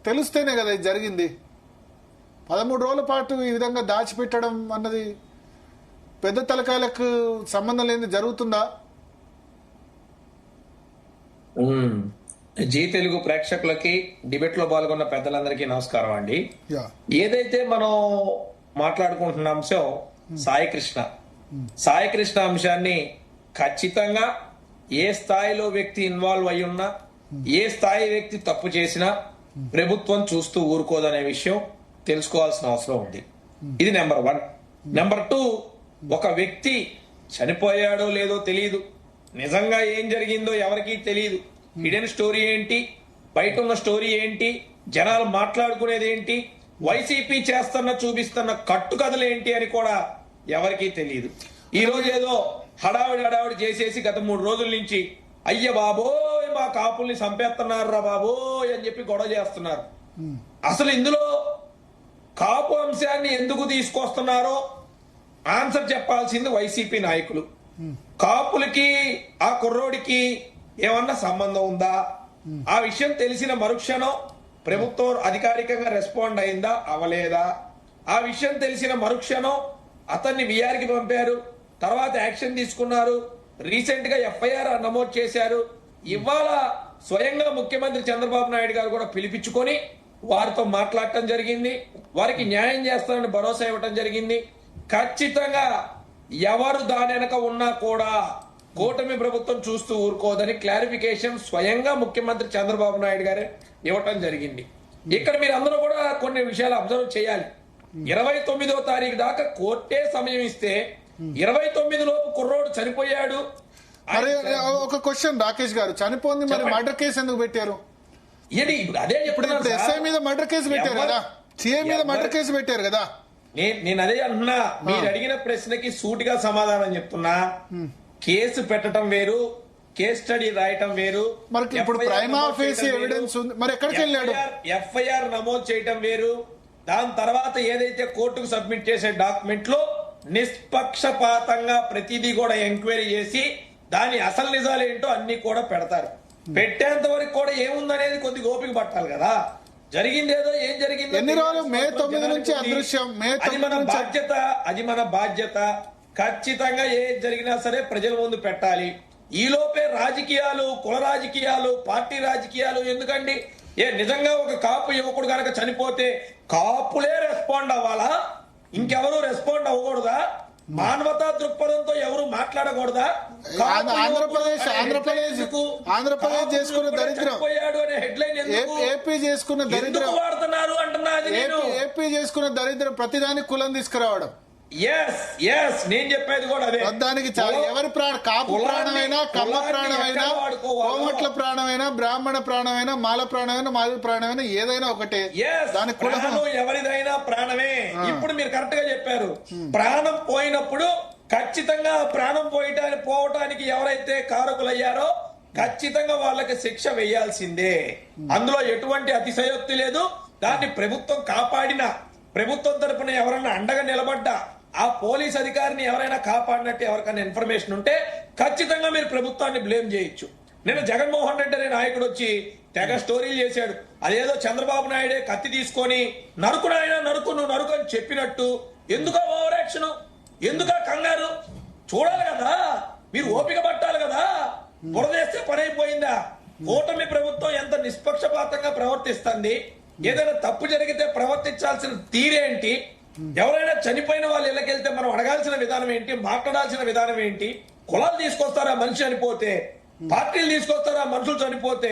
తెలిస్తేనే కదా ఇది జరిగింది. 13 రోజుల పాటు ఈ విధంగా దాచిపెట్టడం అన్నది పెద్ద తలకాయలకు సంబంధం లేని జరుగుతుందా? జీ తెలుగు ప్రేక్షకులకి, డిబేట్ లో పాల్గొన్న పెద్దలందరికీ నమస్కారం అండి. ఏదైతే మనం మాట్లాడుకుంటున్న అంశం సాయి కృష్ణ అంశాన్ని ఖచ్చితంగా ఏ స్థాయిలో వ్యక్తి ఇన్వాల్వ్ అయి ఉన్నా, ఏ స్థాయి వ్యక్తి తప్పు చేసినా ప్రభుత్వం చూస్తూ ఊరుకోదనే విషయం తెలుసుకోవాల్సిన అవసరం ఉంది. ఇది నెంబర్ 1. నెంబర్ 2, ఒక వ్యక్తి చనిపోయాడో లేదో తెలియదు, నిజంగా ఏం జరిగిందో ఎవరికీ తెలియదు. హిడెన్ స్టోరీ ఏంటి, బయట ఉన్న స్టోరీ ఏంటి, జనాలు మాట్లాడుకునేది ఏంటి, వైసీపీ చూపిస్తున్న కట్టుకథలు ఏంటి అని కూడా ఎవరికీ తెలియదు. ఈ రోజు ఏదో హడావిడి చేసేసి గత 3 రోజుల నుంచి అయ్య బాబోయ్ మా కాపుల్ని చంపేస్తున్నారు రా బాబోయ్ అని చెప్పి గొడవ చేస్తున్నారు. అసలు ఇందులో కాపు అంశాన్ని ఎందుకు తీసుకొస్తున్నారో ఆన్సర్ చెప్పాల్సింది వైసీపీ నాయకులు. కాపులకి ఆ కుర్రోడికి ఏమన్నా సంబంధం ఉందా? ఆ విషయం తెలిసిన మరుక్షణం ప్రభుత్వం అధికారికంగా రెస్పాండ్ అయిందా, అవలేదా? ఆ విషయం తెలిసిన మరుక్షణం అతన్ని విఆర్కి పంపారు, తర్వాత యాక్షన్ తీసుకున్నారు, రీసెంట్ గా ఎఫ్ఐఆర్ నమోదు చేశారు. ఇవాళ స్వయంగా ముఖ్యమంత్రి చంద్రబాబు నాయుడు గారు కూడా పిలిపించుకొని వారితో మాట్లాడటం జరిగింది, వారికి న్యాయం చేస్తారని భరోసా ఇవ్వటం జరిగింది. ఖచ్చితంగా ఎవరు దాని వెనక ఉన్నా కూడా కూటమి ప్రభుత్వం చూస్తూ ఊరుకోదని క్లారిఫికేషన్ స్వయంగా ముఖ్యమంత్రి చంద్రబాబు నాయుడు గారే ఇవ్వటం జరిగింది. ఇక్కడ మీరు అందరూ కూడా కొన్ని విషయాలు అబ్జర్వ్ చేయాలి. 29వ తారీఖు దాకా కోర్టే సమయం ఇస్తే 29 లోపు కుర్రోడు చనిపోయాడు. ఒక క్వశ్చన్ రాకేష్ గారు, చనిపోయింది మరి మర్డర్ కేసు ఎందుకు పెట్టారు? అదే ఇప్పుడు ఎస్ఐ మీద మర్డర్ కేసు పెట్టారు కదా, సిఐ మీద మర్డర్ కేసు పెట్టారు కదా. నేను అదే అంటున్నా, మీరు అడిగిన ప్రశ్నకి సూటిగా సమాధానం చెప్తున్నా. కేసు పెట్టడం వేరు, కేస్ స్టడీ రాయటం వేరు. మరి ఇప్పుడు ప్రైమా ఫేసి ఎవిడెన్స్ ఉంది, మరి ఎక్కడికి వెళ్ళాడు? ఎఫ్ఐఆర్ నమోదు చేయటం వేరు. దాని తర్వాత ఏదైతే కోర్టుకు సబ్మిట్ చేసే డాక్యుమెంట్ లో నిష్పక్షపాతంగా ప్రతిదీ కూడా ఎంక్వైరీ చేసి దాని అసలు నిజాలు ఏంటో అన్ని కూడా పెడతారు. పెట్టేంత వరకు కూడా ఏముందనేది కొద్దిగా ఓపిక పట్టాలి కదా. జరిగిందేదో ఏం జరిగింది, ఎన్ని రోజులు మే 9 నుంచి అదృశ్యం, అది మన బాధ్యత. ఖచ్చితంగా ఏది జరిగినా సరే ప్రజల ముందు పెట్టాలి. ఈ లోపే రాజకీయాలు, కుల రాజకీయాలు, పార్టీ రాజకీయాలు ఎందుకండి? నిజంగా ఒక కాపు యువకుడు కనుక చనిపోతే కాపులే రెస్పాండ్ అవ్వాలా? ఇంకెవరు రెస్పాండ్ అవ్వకూడదా? మానవతా దృక్పథంతో ఎవరు మాట్లాడకూడదా? ఆంధ్రప్రదేశ్ చేసుకున్న దరిద్రం, ఏపీ చేసుకున్న దరిద్రం వాడుతున్నారు అంటున్నది. ఏపీ చేసుకున్న దరిద్రం ప్రతిదానికి కులం తీసుకురావడం. నేను చెప్పేది కూడా అదే. దానికి ఎవరి కాపు ప్రాణమైనా, కమ్మ ప్రాణమైనా, కోమట్ల ప్రాణమైనా, బ్రాహ్మణ ప్రాణమైనా, మాల ప్రాణమైనా, మాది ప్రాణమైనా ఏదైనా ఒకటే. దాని కులం ఎవరిదైనా ప్రాణమే. ఇప్పుడు మీరు కరెక్ట్ గా చెప్పారు. ప్రాణం పోయినప్పుడు ఖచ్చితంగా ప్రాణం పోవటానికి ఎవరైతే కారకులయ్యారో ఖచ్చితంగా వాళ్ళకి శిక్ష వేయాల్సిందే. అందులో ఎటువంటి అతిశయోక్తి లేదు. దాన్ని ప్రభుత్వం కాపాడినా, ప్రభుత్వం తరపున ఎవరైనా అండగా నిలబడ్డా, ఆ పోలీస్ అధికారిని ఎవరైనా కాపాడినట్టు ఎవరికైనా ఇన్ఫర్మేషన్ ఉంటే ఖచ్చితంగా మీరు ప్రభుత్వాన్ని బ్లేమ్ చేయొచ్చు. నేను జగన్మోహన్ రెడ్డి అనే నాయకుడు వచ్చి తెగ స్టోరీలు చేశాడు. అదేదో చంద్రబాబు నాయుడే కత్తి తీసుకొని నరుకునైనా నరుకు అని చెప్పినట్టు. ఎందుక ఓవర్ యాక్షన్, ఎందుక కంగారు? చూడాలి కదా, మీరు ఓపిక పట్టాలి కదా. బురదేస్తే పని అయిపోయిందా? కూటమి ప్రభుత్వం ఎంత నిష్పక్షపాతంగా ప్రవర్తిస్తుంది. ఏదైనా తప్పు జరిగితే ప్రవర్తించాల్సిన తీరేంటి? ఎవరైనా చనిపోయిన వాళ్ళు ఇళ్ళకెళ్తే మనం అడగాల్సిన విధానం ఏంటి, మాట్లాడాల్సిన విధానం ఏంటి? కులాలు తీసుకొస్తారా మనిషి చనిపోతే? పార్టీలు తీసుకొస్తారా మనుషులు చనిపోతే?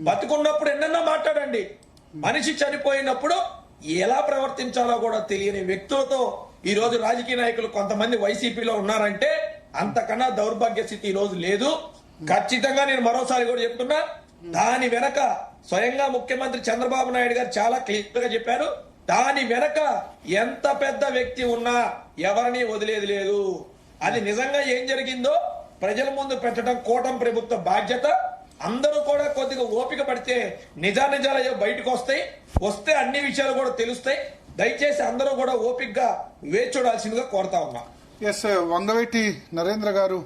బతుకున్నప్పుడు ఎన్నన్నా మాట్లాడండి, మనిషి చనిపోయినప్పుడు ఎలా ప్రవర్తించాలో కూడా తెలియని వ్యక్తులతో ఈ రోజు రాజకీయ నాయకులు కొంతమంది వైసీపీలో ఉన్నారంటే అంతకన్నా దౌర్భాగ్య స్థితి ఈ రోజు లేదు. ఖచ్చితంగా నేను మరోసారి కూడా చెప్తున్నా, దాని వెనక స్వయంగా ముఖ్యమంత్రి చంద్రబాబు నాయుడు గారు చాలా క్లియర్ గా చెప్పారు. దాని వెనక ఎంత పెద్ద వ్యక్తి ఉన్నా ఎవరిని వదిలేది లేదు. అది నిజంగా ఏం జరిగిందో ప్రజల ముందు పెట్టడం కూటమి ప్రభుత్వ బాధ్యత. అందరూ కూడా కొద్దిగా ఓపిక పడితే నిజాలు బయటకు వస్తే అన్ని విషయాలు కూడా తెలుస్తాయి. దయచేసి అందరూ కూడా ఓపికగా వేచి చూడాల్సిందిగా కోరుతా ఉన్నా. వంగవీటి నరేంద్ర గారు